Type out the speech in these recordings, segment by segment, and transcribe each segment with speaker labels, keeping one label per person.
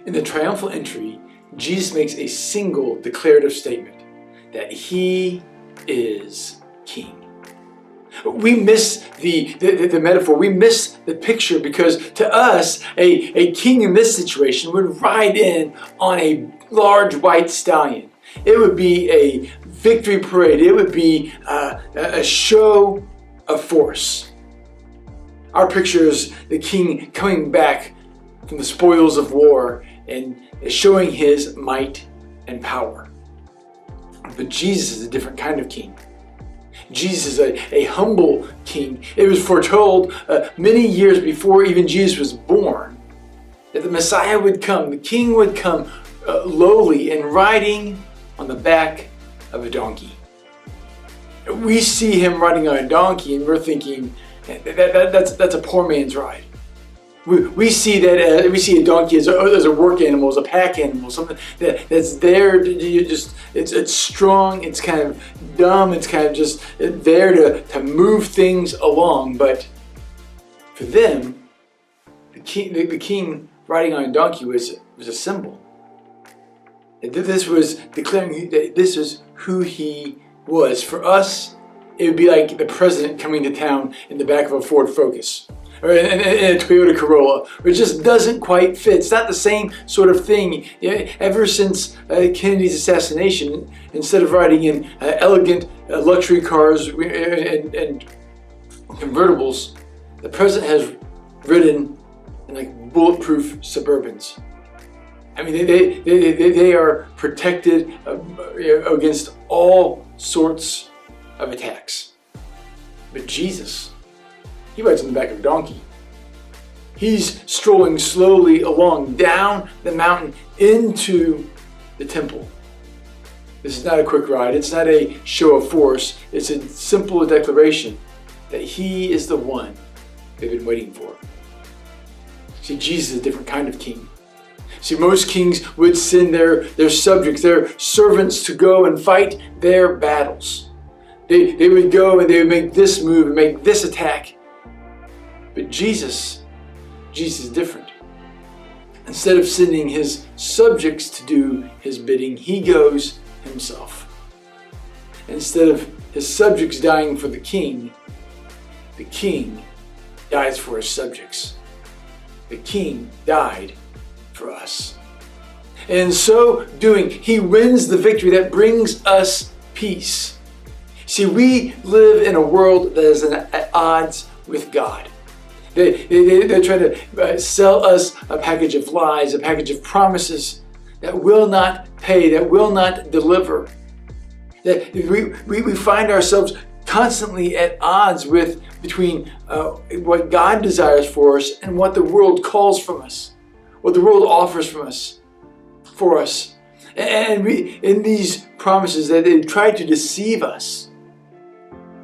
Speaker 1: In the triumphal entry, Jesus makes a single declarative statement that he is king. We miss the metaphor, we miss the picture, because to us, a king in this situation would ride in on a large white stallion. It would be a victory parade, it would be a show of force. Our picture is the king coming back from the spoils of war and showing his might and power. But Jesus is a different kind of king. Jesus is a humble king. It was foretold many years before even Jesus was born that the Messiah would come, the king would come lowly and riding on the back of a donkey. We see him riding on a donkey and we're thinking that's a poor man's ride. We see that we see a donkey as a work animal, as a pack animal, something that's there. It's strong. It's kind of dumb. It's kind of just there to move things along. But for them, the king riding on a donkey was a symbol. This was declaring that this is who he was. For us, it would be like the president coming to town in the back of a Ford Focus, or in a Toyota Corolla, which just doesn't quite fit. It's not the same sort of thing. Ever since Kennedy's assassination, instead of riding in elegant luxury cars and convertibles, the president has ridden in like bulletproof Suburbans. I mean, they are protected against all sorts of attacks. But Jesus, he rides on the back of a donkey. He's strolling slowly along down the mountain into the temple. This is not a quick ride. It's not a show of force. It's a simple declaration that he is the one they've been waiting for. See, Jesus is a different kind of king. See, most kings would send their subjects, their servants, to go and fight their battles. They would go and they would make this move and make this attack. But Jesus is different. Instead of sending his subjects to do his bidding, he goes himself. Instead of his subjects dying for the king dies for his subjects. The king died for us. And in so doing, he wins the victory that brings us peace. See, we live in a world that is at odds with God. They're trying to sell us a package of lies, a package of promises that will not pay, that will not deliver. That we find ourselves constantly at odds between what God desires for us and what the world calls from us, what the world offers for us. And in these promises that they try to deceive us,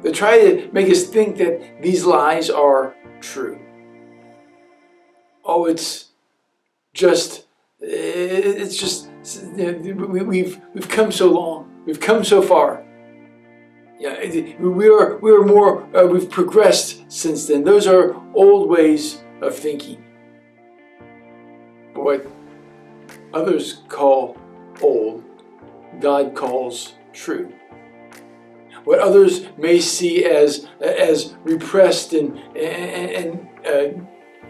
Speaker 1: they try to make us think that these lies are true. Oh, we've come so long, we've come so far. Yeah, we've progressed since then. Those are old ways of thinking. But what others call old, God calls true. What others may see as repressed and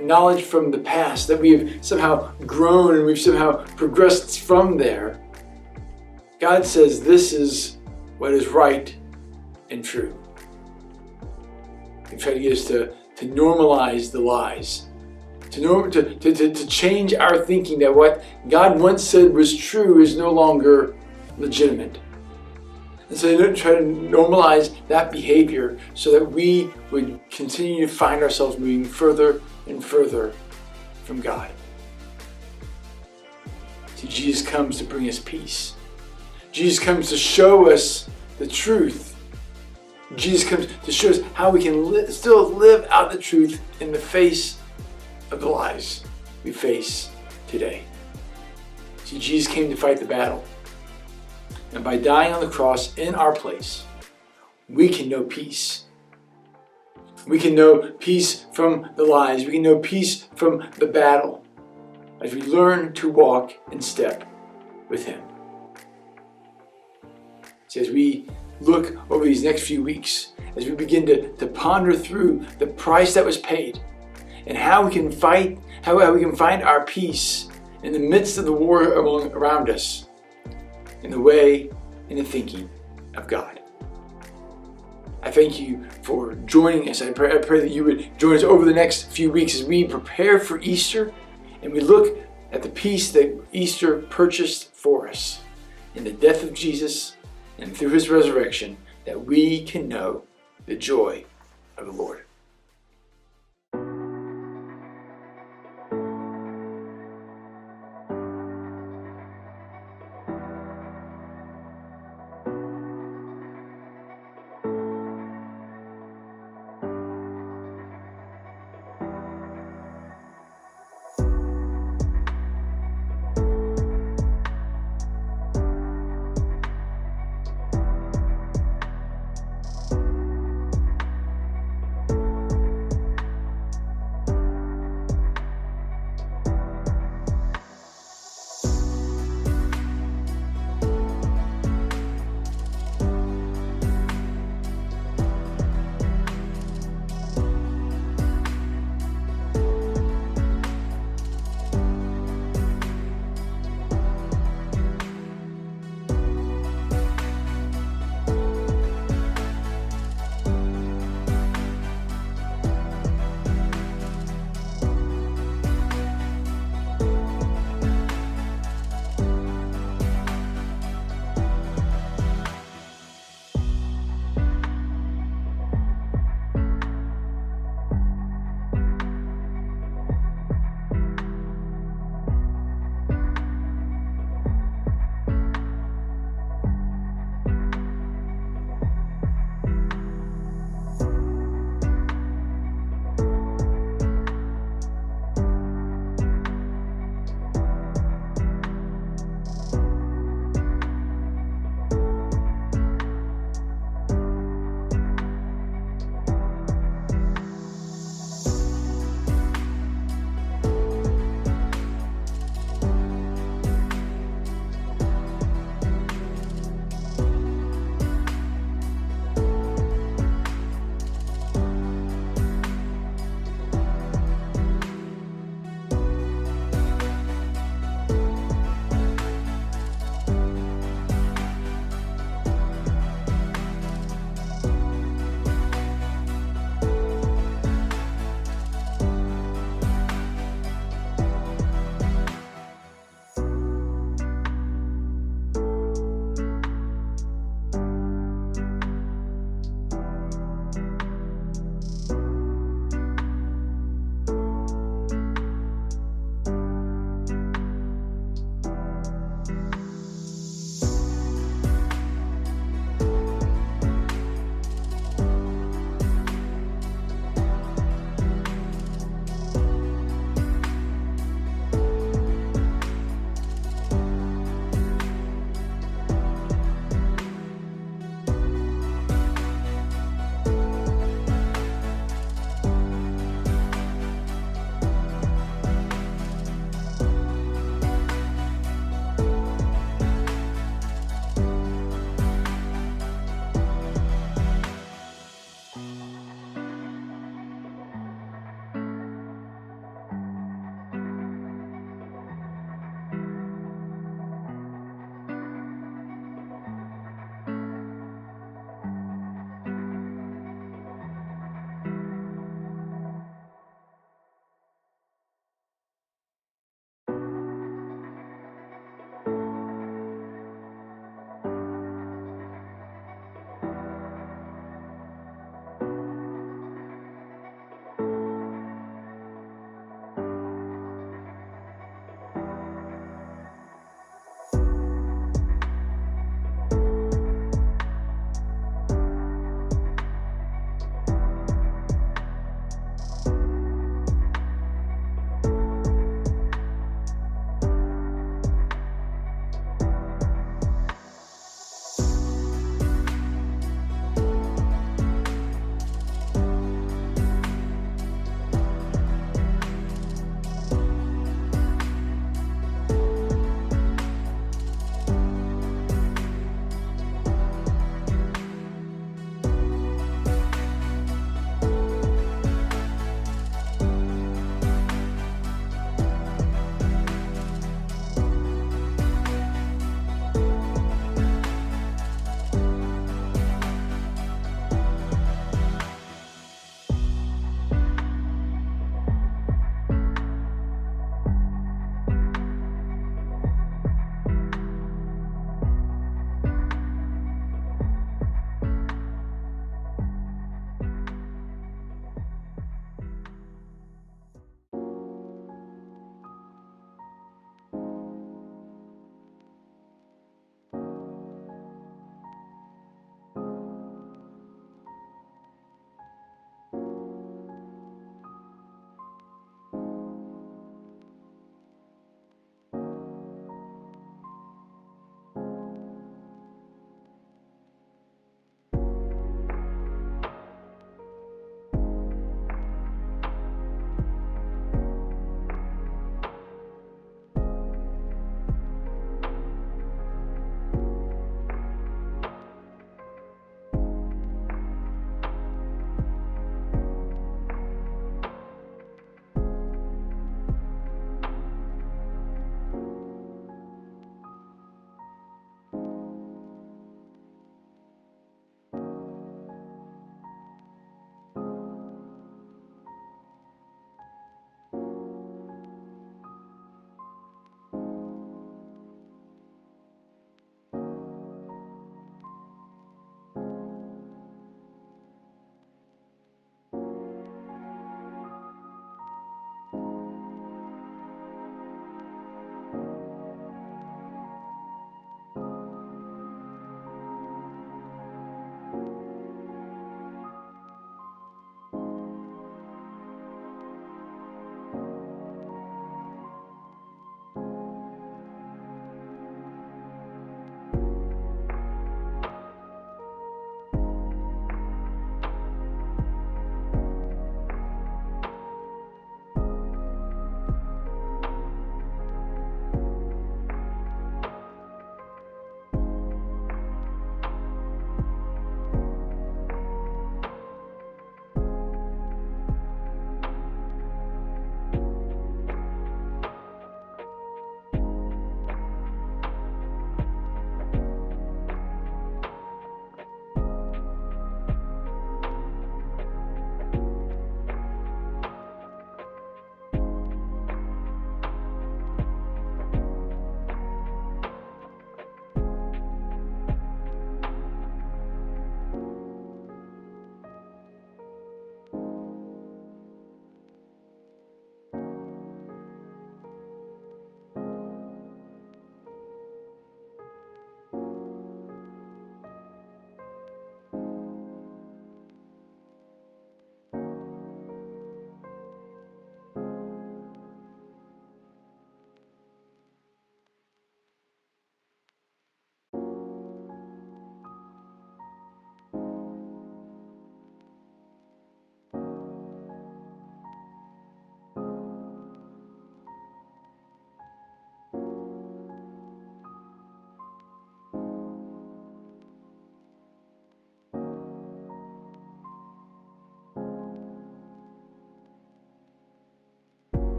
Speaker 1: knowledge from the past, that we have somehow grown and we've somehow progressed from there, God says this is what is right and true. They try to get us to normalize the lies, to change our thinking that what God once said was true is no longer legitimate. And so they try to normalize that behavior so that we would continue to find ourselves moving further and further from God. See, Jesus comes to bring us peace. Jesus comes to show us the truth. Jesus comes to show us how we can still live out the truth in the face of the lies we face today. See, Jesus came to fight the battle. And by dying on the cross in our place, we can know peace. We can know peace from the lies. We can know peace from the battle. as we learn to walk in step with Him. So as we look over these next few weeks, as we begin to ponder through the price that was paid and how we can fight, how we can find our peace in the midst of the war around us, in the way and the thinking of God. I thank you for joining us. I pray that you would join us over the next few weeks as we prepare for Easter and we look at the peace that Easter purchased for us in the death of Jesus and through His resurrection, that we can know the joy of the Lord.